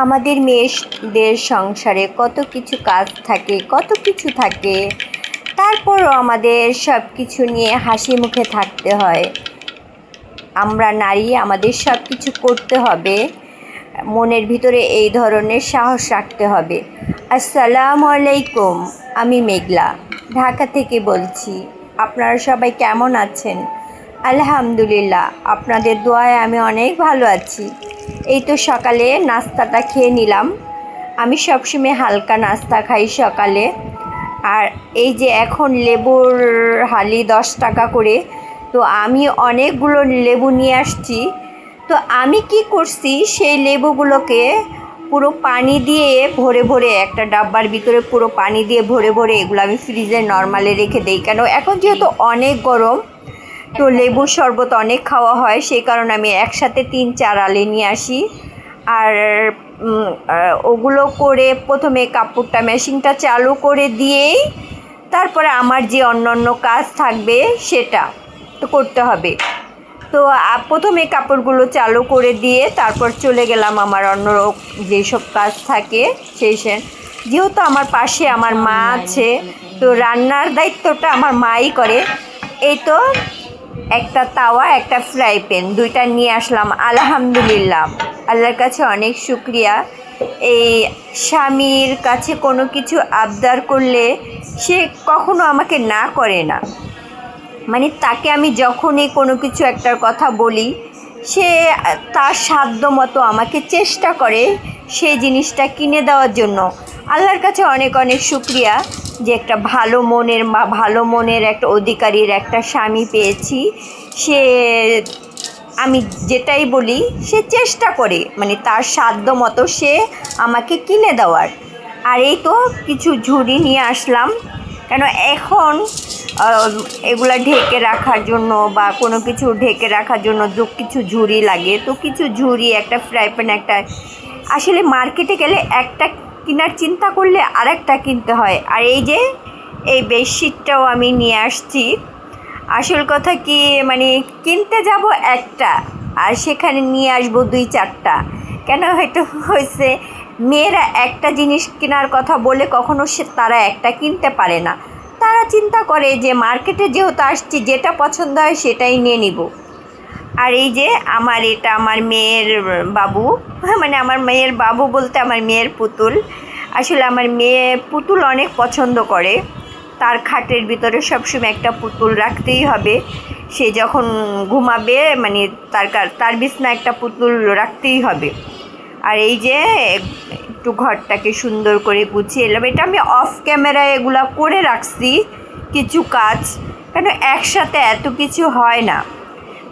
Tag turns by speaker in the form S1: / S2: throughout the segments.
S1: আমাদের মেয়েদের সংসারে কত কিছু কাজ থাকে, কত কিছু থাকে, তারপরও আমাদের সব কিছু নিয়ে হাসি মুখে থাকতে হয়। আমরা নারী, আমাদের সব কিছু করতে হবে, মনের ভিতরে এই ধরনের সাহস রাখতে হবে। আসসালামু আলাইকুম, আমি মেঘলা ঢাকা থেকে বলছি। আপনারা সবাই কেমন আছেন? আলহামদুলিল্লাহ, আপনাদের দোয়ায় আমি অনেক ভালো আছি। এই তো সকালে নাস্তাটা খেয়ে নিলাম। আমি সবসময় হালকা নাস্তা খাই সকালে। আর এই যে এখন লেবুর হালি 10 টাকা করে, তো আমি অনেকগুলো লেবু নিয়ে আসছি। তো আমি কি করছি, সেই লেবুগুলোকে পুরো পানি দিয়ে ভরে ভরে, একটা ডাব্বার ভিতরে পুরো পানি দিয়ে ভরে ভরে এগুলো আমি ফ্রিজে নর্মালে রেখে দিই। কেন, এখন যেহেতু অনেক গরম, তো লেবুর শরবত অনেক খাওয়া হয়, সেই কারণে আমি একসাথে 3-4 আলি নিয়ে আসি। আর ওগুলো করে প্রথমে কাপড়টা, মেশিনটা চালু করে দিয়েই তারপরে আমার যে অন্য কাজ থাকবে সেটা তো করতে হবে। তো প্রথমে কাপড়গুলো চালু করে দিয়ে তারপর চলে গেলাম আমার অন্য যেসব কাজ থাকে সেই যেহেতু আমার পাশে আমার মা আছে, তো রান্নার দায়িত্বটা আমার মাই করে। এই তো একটা তাওয়া, একটা ফ্রাই প্যান, দুইটা নিয়ে আসলাম। আলহামদুলিল্লাহ, আল্লাহর কাছে অনেক শুকরিয়া। এই স্বামীর কাছে কোনো কিছু আবদার করলে সে কখনো আমাকে না করে না। মানে তাকে আমি যখনই কোনো কিছু একটার কথা বলি, সে তার সাধ্য মতো আমাকে চেষ্টা করে সেই জিনিসটা কিনে দেওয়ার জন্য। আল্লাহর কাছে অনেক অনেক শুকরিয়া যে একটা ভালো মনের একটা অধিকারীর একটা স্বামী পেয়েছি। সে, আমি যেটাই বলি সে চেষ্টা করে, মানে তার সাধ্য মতো সে আমাকে কিনে দেওয়ার। আর এই তো কিছু ঝুড়ি নিয়ে আসলাম, কেন এখন এগুলা ঢেকে রাখার জন্য বা কোনো কিছু ঢেকে রাখার জন্য কিছু ঝুড়ি লাগে। তো কিছু ঝুড়ি, একটা ফ্রাই প্যান, একটা, আসলে মার্কেটে গেলে একটা কেনার চিন্তা করলে আরেকটা কিনতে হয়। আর এই যে এই বেডশিটটাও আমি নিয়ে আসছি। আসল কথা কি, মানে কিনতে যাব একটা আর সেখানে নিয়ে আসবো 2-4টা। কেন হয়তো হয়েছে, মেয়েরা একটা জিনিস কেনার কথা বলে কখনো তারা একটা কিনতে পারে না। তারা চিন্তা করে যে মার্কেটে যেহেতু আসছি, যেটা পছন্দ হয় সেটাই নিয়ে নিব। আর এই যে এটা আমার মেয়ের বাবু, মানে আমার মেয়ের বাবু বলতে আমার মেয়ের পুতুল। আসলে আমার মেয়ে পুতুল অনেক পছন্দ করে, তার খাটের ভিতরে সবসময় একটা পুতুল রাখতেই হবে। সে যখন ঘুমাবে, মানে তার বিছনা একটা পুতুল রাখতেই হবে। আর এই যে একটু ঘরটাকে সুন্দর করে গুছিয়ে এলাম। এটা আমি অফ ক্যামেরায় এগুলা করে রাখছি কিছু কাজ, কেন একসাথে এত কিছু হয় না।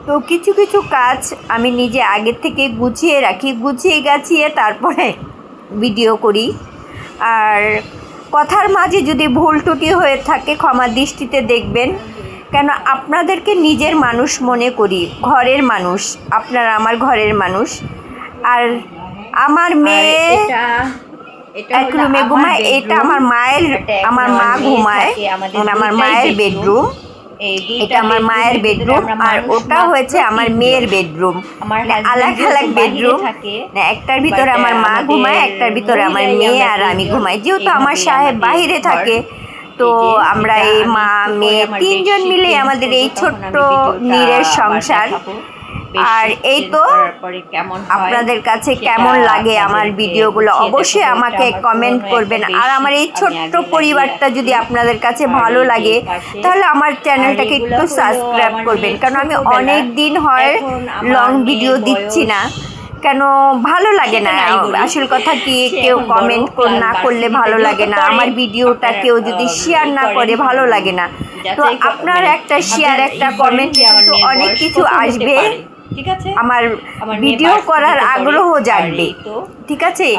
S1: তো কিছু কিছু কাজ আমি নিজে আগের থেকে গুছিয়ে রাখি, গুছিয়ে গাছিয়ে তারপরে ভিডিও করি। আর কথার মাঝে যদি ভুল ত্রুটি হয়ে থাকে ক্ষমা দৃষ্টিতে দেখবেন, কেন আপনাদেরকে নিজের মানুষ মনে করি, ঘরের মানুষ, আপনারা আমার ঘরের মানুষ। আর আমার মেয়ে এক রুমে ঘুমায়, এটা আমার মা ঘুমায়, আমার মায়ের বেডরুম। এটা আমার মায়ের বেডরুম, আর ওটা হয়েছে আমার মেয়ের বেডরুম। আলাদা আলাদা বেডরুম, একটার ভিতরে আমার মা ঘুমায়, একটার ভিতরে আমার মেয়ে আর আমি ঘুমাই। যেহেতু আমার সাহেব বাহিরে থাকে, তো আমরা এই মা মেয়ে 3 জন মিলে আমাদের এই ছোট্ট নীড়ের সংসার। আর এই তো আপনাদের কাছে কেমন লাগে আমার ভিডিওগুলো অবশ্যই আমাকে কমেন্ট করবেন। আর আমার এই ছোট্ট পরিবারটা যদি আপনাদের কাছে ভালো লাগে, তাহলে আমার চ্যানেলটাকে একটু সাবস্ক্রাইব করবেন, কারণ আমি অনেক দিন হয় লং ভিডিও দিচ্ছি না, কেন ভালো লাগে না। আসল কথা কি, কেউ কমেন্ট না করলে ভালো লাগে না, আমার ভিডিওটা কেউ যদি শেয়ার না করে ভালো লাগে না। তো আপনার একটা শেয়ার, একটা কমেন্ট, কিন্তু অনেক কিছু আসবে, ঠিক আছে, আমার ভিডিও করার আগ্রহ জাগবে, ঠিক আছে।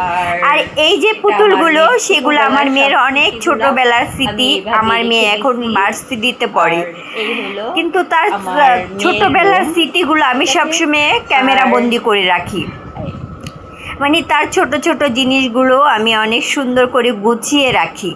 S1: আর এই যে পুতুলগুলো, সেগুলো আমার মেয়ের অনেক ছোটবেলার স্মৃতি। আমার মেয়ে এখন ভার্সিটিতে পড়ে, কিন্তু তার ছোটবেলার স্মৃতিগুলো আমি সবসময় ক্যামেরা বন্দি করে রাখি। মানে তার ছোট ছোট জিনিসগুলো আমি অনেক সুন্দর করে গুছিয়ে রাখি।